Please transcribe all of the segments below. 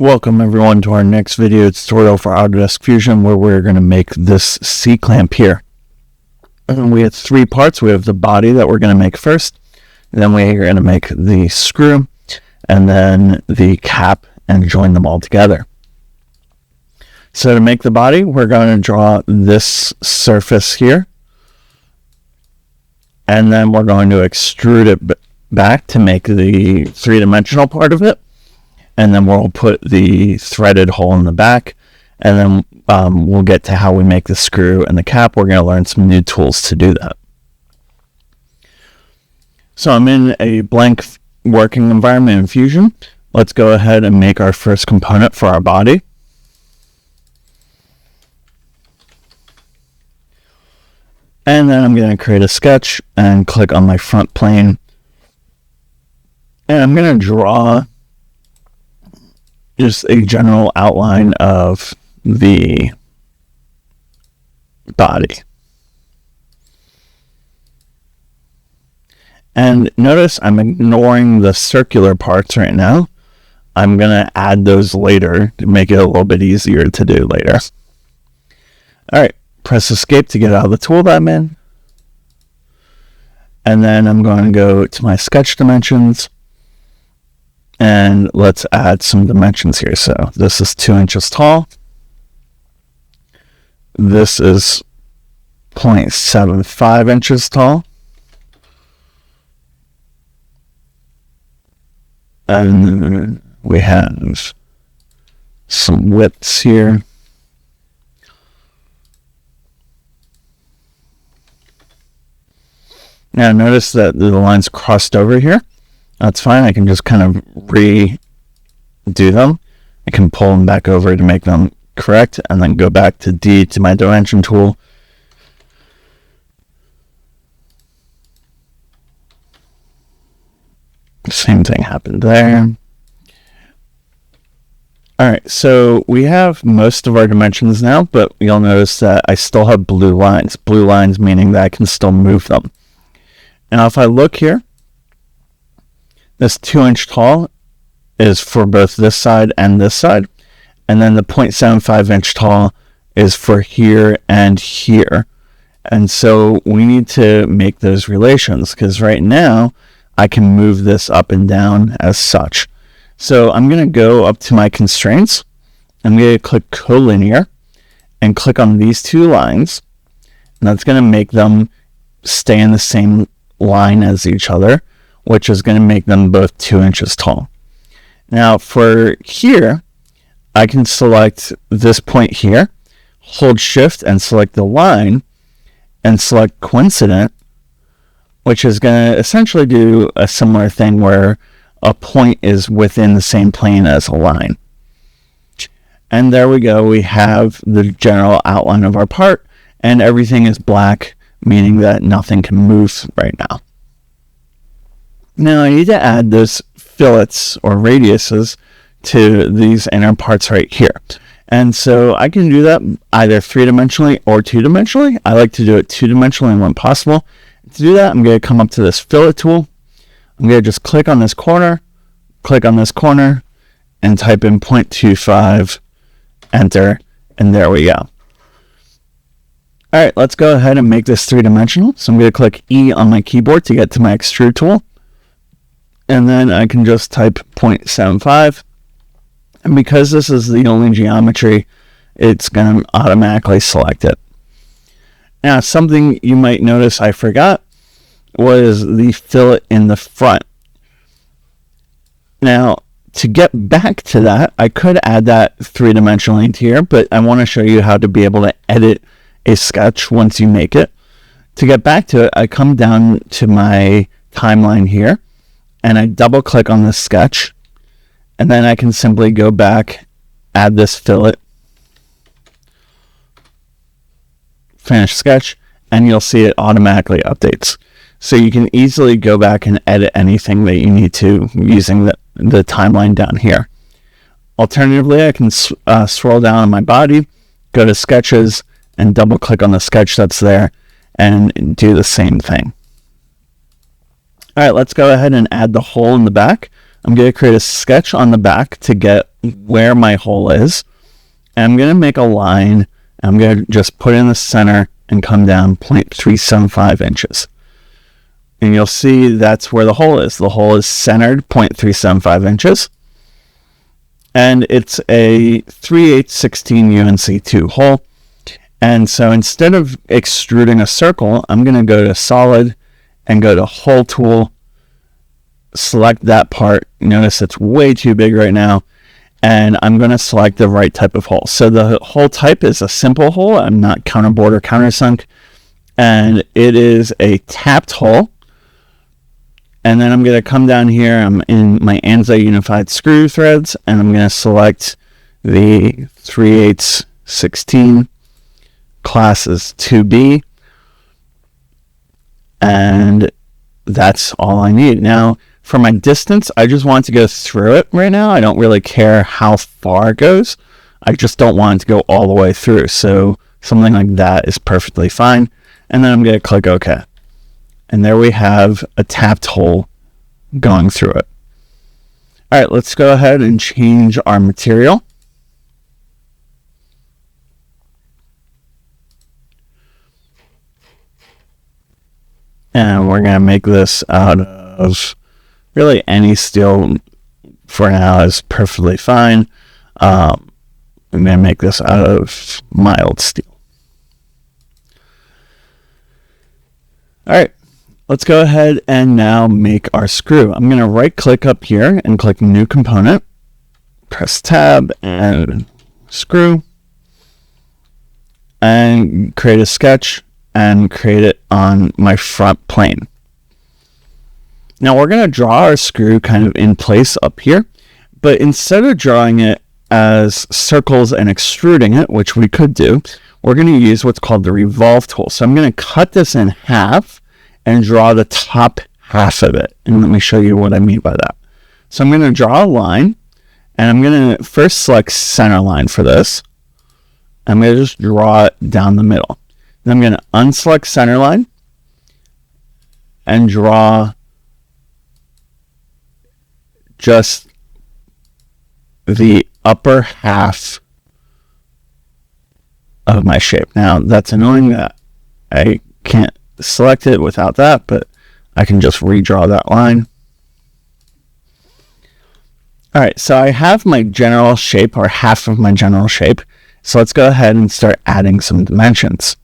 Welcome everyone to our next video tutorial for Autodesk Fusion, where we're going to make this C-clamp here. And we have three parts. We have the body that we're going to make first, then we're going to make the screw, and then the cap, and join them all together. So to make the body, we're going to draw this surface here, and then we're going to extrude it back to make the three-dimensional part of it. And then we'll put the threaded hole in the back, and then we'll get to how we make the screw and the cap. We're going to learn some new tools to do that. So I'm in a blank working environment in Fusion. Let's go ahead and make our first component for our body. And then I'm going to create a sketch and click on my front plane. And I'm going to draw just a general outline of the body. And notice I'm ignoring the circular parts right now. I'm going to add those later to make it a little bit easier to do later. Alright, press escape to get out of the tool that I'm in. And then I'm going to go to my sketch dimensions. And let's add some dimensions here. So this is 2 inches tall. This is 0.75 inches tall. And we have some widths here. Now notice that the lines crossed over here. That's fine. I can just kind of redo them. I can pull them back over to make them correct, and then go back to D to my dimension tool. Same thing happened there. Alright, so we have most of our dimensions now, but you'll notice that I still have blue lines. Blue lines meaning that I can still move them. Now if I look here, this 2 inch tall is for both this side and this side. And then the 0.75 inch tall is for here and here. And so we need to make those relations, because right now I can move this up and down as such. So I'm going to go up to my constraints. I'm going to click collinear and click on these two lines. And that's going to make them stay in the same line as each other, which is going to make them both 2 inches tall. Now for here, I can select this point here, hold shift and select the line, and select coincident, which is going to essentially do a similar thing where a point is within the same plane as a line. And there we go. We have the general outline of our part, and everything is black, meaning that nothing can move right now. Now I need to add those fillets or radiuses to these inner parts right here. And so I can do that either 3-dimensionally or 2-dimensionally. I like to do it 2-dimensionally when possible. To do that, I'm going to come up to this fillet tool. I'm going to just click on this corner, and type in 0.25, enter, and there we go. Alright, let's go ahead and make this 3-dimensional. So I'm going to click E on my keyboard to get to my extrude tool. And then I can just type 0.75. And because this is the only geometry, it's going to automatically select it. Now, something you might notice I forgot was the fillet in the front. Now, to get back to that, I could add that 3-dimensionally here, but I want to show you how to be able to edit a sketch once you make it. To get back to it, I come down to my timeline here, and I double click on the sketch, and then I can simply go back, add this fillet, finish sketch, and you'll see it automatically updates. So you can easily go back and edit anything that you need to using the timeline down here. Alternatively, I can scroll down on my body, go to sketches, and double click on the sketch that's there, and do the same thing. All right, let's go ahead and add the hole in the back. I'm going to create a sketch on the back to get where my hole is. And I'm going to make a line. I'm going to just put in the center and come down 0.375 inches. And you'll see that's where the hole is. The hole is centered 0.375 inches. And it's a 3/8/16 UNC2 hole. And so instead of extruding a circle, I'm going to go to Solid and go to Hole Tool, select that part. Notice it's way too big right now. And I'm going to select the right type of hole. So the hole type is a simple hole. I'm not counterbore or countersunk. And it is a tapped hole. And then I'm going to come down here. I'm in my ANSI Unified Screw Threads. And I'm going to select the 3/8/16. Class is 2B. And that's all I need. Now, for my distance, I just want to go through it right now. I don't really care how far it goes. I just don't want it to go all the way through. So something like that is perfectly fine. And then I'm going to click OK. And there we have a tapped hole going through it. All right, let's go ahead and change our material. And we're going to make this out of really any steel for now is perfectly fine. I'm going to make this out of mild steel. All right, let's go ahead and now make our screw. I'm going to right click up here and click New Component. Press Tab and Screw. And create a sketch. And create it on my front plane. Now we're going to draw our screw kind of in place up here, but instead of drawing it as circles and extruding it, which we could do, we're going to use what's called the revolve tool. So I'm going to cut this in half and draw the top half of it. And let me show you what I mean by that. So I'm going to draw a line, and I'm going to first select center line for this. I'm going to just draw it down the middle. Then I'm going to unselect center line and draw just the upper half of my shape. Now, that's annoying that I can't select it without that, but I can just redraw that line. All right, so I have my general shape, or half of my general shape. So let's go ahead and start adding some dimensions.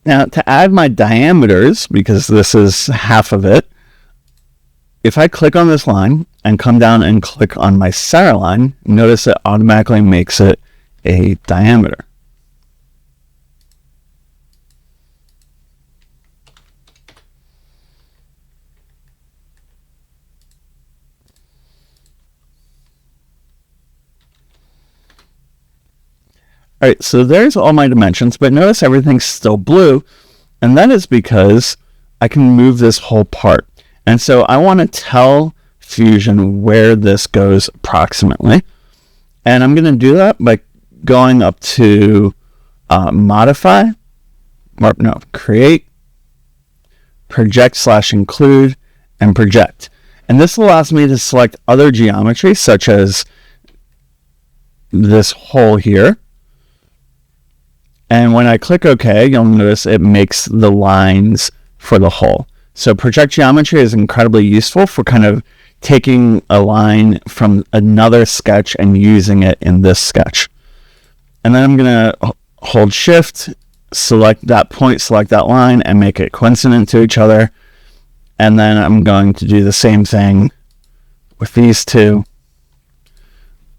Now, to add my diameters, because this is half of it, if I click on this line and come down and click on my center line, notice it automatically makes it a diameter. All right, so there's all my dimensions, but notice everything's still blue, and that is because I can move this whole part. And so I want to tell Fusion where this goes approximately. And I'm going to do that by going up to Create, Project/Include, and Project. And this allows me to select other geometry, such as this hole here. And when I click OK, you'll notice it makes the lines for the hole. So project geometry is incredibly useful for kind of taking a line from another sketch and using it in this sketch. And then I'm going to hold Shift, select that point, select that line, and make it coincident to each other. And then I'm going to do the same thing with these two.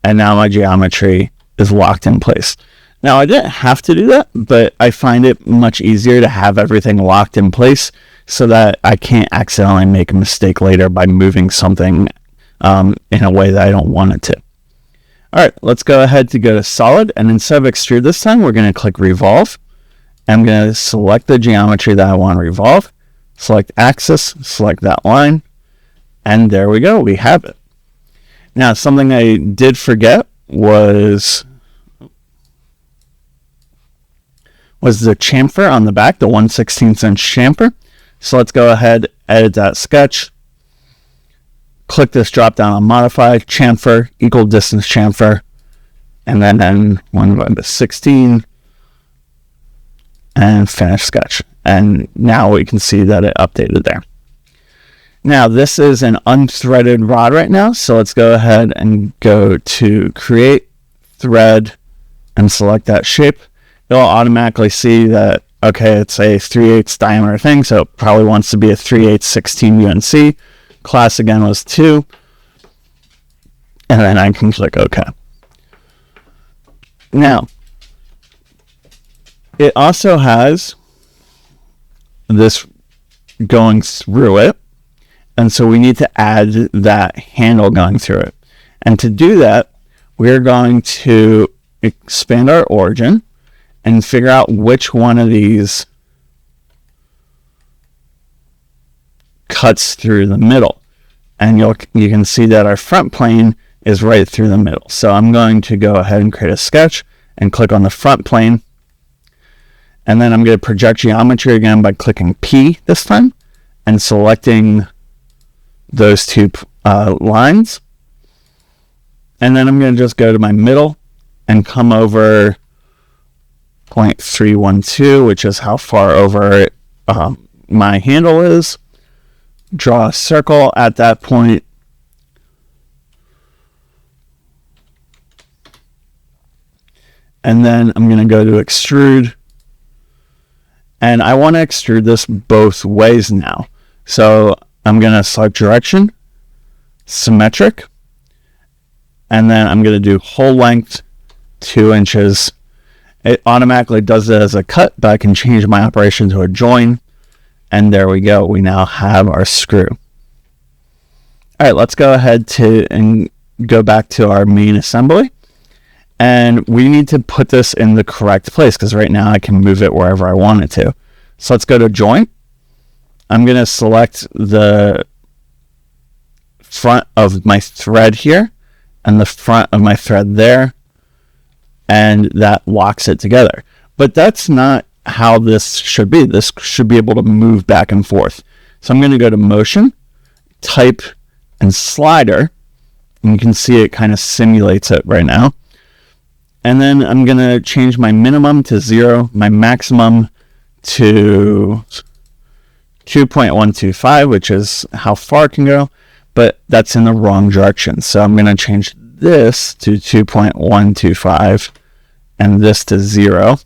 And now my geometry is locked in place. Now, I didn't have to do that, but I find it much easier to have everything locked in place so that I can't accidentally make a mistake later by moving something in a way that I don't want it to. All right, let's go ahead to go to Solid, and instead of Extrude this time, we're going to click Revolve. I'm going to select the geometry that I want to revolve, select Axis, select that line, and there we go, we have it. Now, something I did forget was the chamfer on the back, the 1/16 inch chamfer. So let's go ahead, edit that sketch. Click this drop down on modify, chamfer, equal distance chamfer, and then 1/16 and finish sketch. And now we can see that it updated there. Now this is an unthreaded rod right now, so let's go ahead and go to create, thread, and select that shape. It'll automatically see that, okay, it's a 3/8 diameter thing, so it probably wants to be a 3/8 16 UNC. Class again was 2, and then I can click OK. Now, it also has this going through it, and so we need to add that handle going through it. And to do that, we're going to expand our origin and figure out which one of these cuts through the middle. And you can see that our front plane is right through the middle. So I'm going to go ahead and create a sketch and click on the front plane. And then I'm going to project geometry again by clicking P this time and selecting those two lines. And then I'm going to just go to my middle and come over 0.312, which is how far over my handle is. Draw a circle at that point. And then I'm going to go to extrude. And I want to extrude this both ways now. So I'm going to select direction, symmetric, and then I'm going to do whole length 2 inches. It automatically does it as a cut, but I can change my operation to a join. And there we go. We now have our screw. All right, let's go ahead and go back to our main assembly. And we need to put this in the correct place because right now I can move it wherever I want it to. So let's go to joint. I'm going to select the front of my thread here and the front of my thread there. And that locks it together. But that's not how this should be. This should be able to move back and forth. So I'm going to go to motion, type, and slider. And you can see it kind of simulates it right now. And then I'm going to change my minimum to 0, my maximum to 2.125, which is how far it can go, but that's in the wrong direction. So I'm going to change this to 2.125 and this to 0,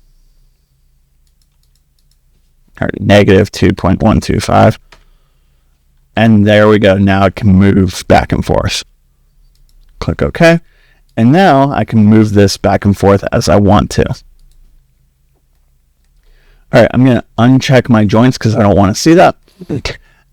or negative 2.125. And there we go. Now it can move back and forth. Click OK. And now I can move this back and forth as I want to. All right, I'm going to uncheck my joints because I don't want to see that.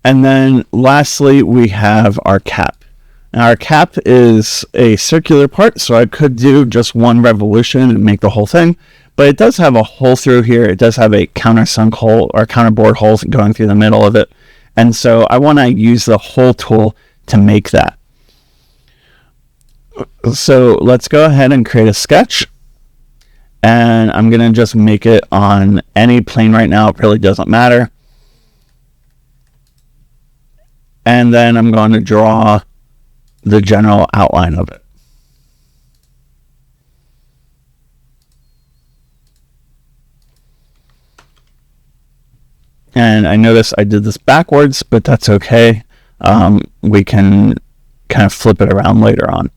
And then lastly, we have our cap. Now our cap is a circular part, so I could do just one revolution and make the whole thing. But it does have a hole through here. It does have a countersunk hole or counterbore hole going through the middle of it. And so I want to use the hole tool to make that. So let's go ahead and create a sketch. And I'm going to just make it on any plane right now. It really doesn't matter. And then I'm going to draw the general outline of it. And I notice I did this backwards, but that's okay. We can kind of flip it around later on.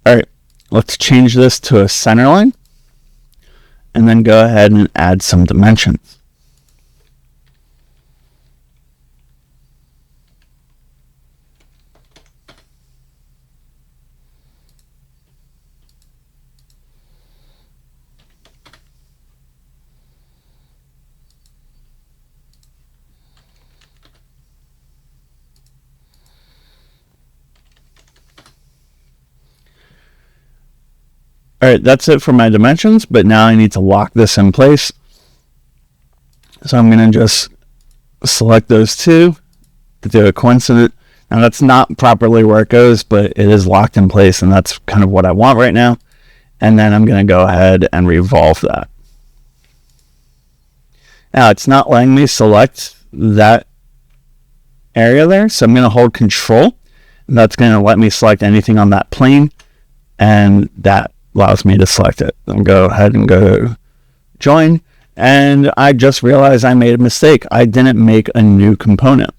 All right, let's change this to a center line. And then go ahead and add some dimensions. All right, that's it for my dimensions, but now I need to lock this in place. So I'm going to just select those two, do a coincident, Now that's not properly where it goes, but it is locked in place, and that's kind of what I want right now. And then I'm going to go ahead and revolve that. Now it's not letting me select that area there, so I'm going to hold Control, and that's going to let me select anything on that plane, and that allows me to select it. I'll go ahead and go Join, and I just realized I made a mistake. I didn't make a new component.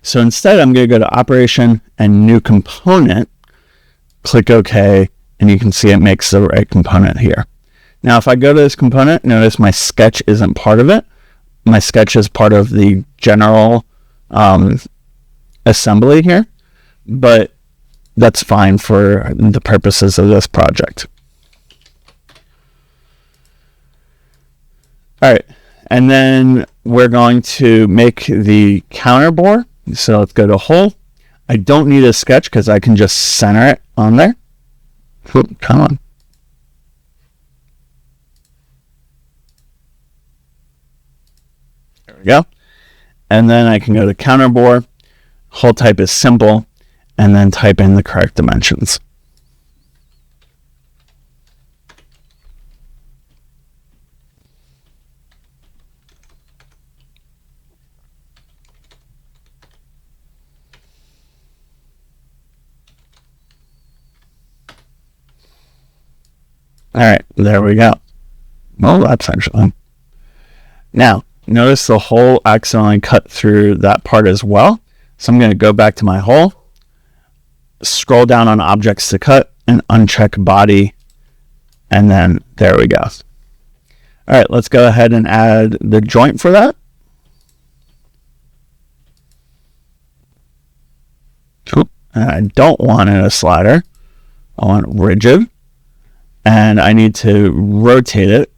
So instead, I'm going to go to Operation and New Component, click OK, and you can see it makes the right component here. Now, if I go to this component, notice my sketch isn't part of it. My sketch is part of the general assembly here, but that's fine for the purposes of this project. All right, and then we're going to make the counter bore. So let's go to Hole. I don't need a sketch because I can just center it on there. Whoop, come on. There we go. And then I can go to counter bore. Hole type is simple, and then type in the correct dimensions. All right, there we go. Well, that's actually. Now, notice the hole accidentally cut through that part as well. So I'm going to go back to my hole, scroll down on Objects to Cut, and uncheck Body, and then there we go. All right, let's go ahead and add the joint for that. And I don't want it a slider. I want rigid. And I need to rotate it,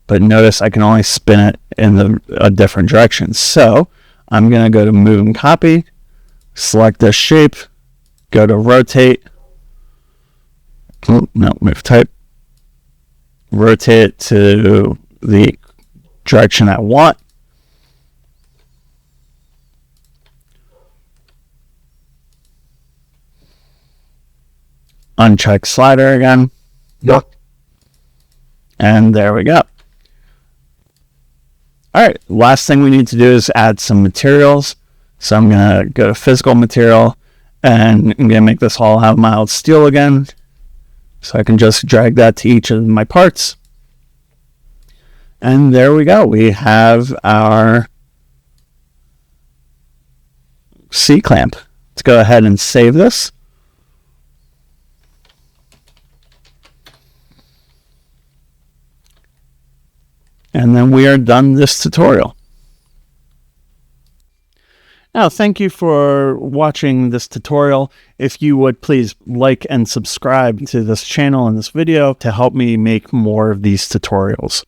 but notice I can only spin it in a different direction. So I'm going to go to Move and Copy, select this shape, go to Rotate. Oh, no, Move Type. Rotate it to the direction I want. Uncheck slider again. Yep. And there we go. All right, last thing we need to do is add some materials. So I'm going to go to Physical Material, and I'm going to make this all have mild steel again. So I can just drag that to each of my parts. And there we go. We have our C-clamp. Let's go ahead and save this. And then we are done this tutorial. Now, thank you for watching this tutorial. If you would please like and subscribe to this channel and this video to help me make more of these tutorials.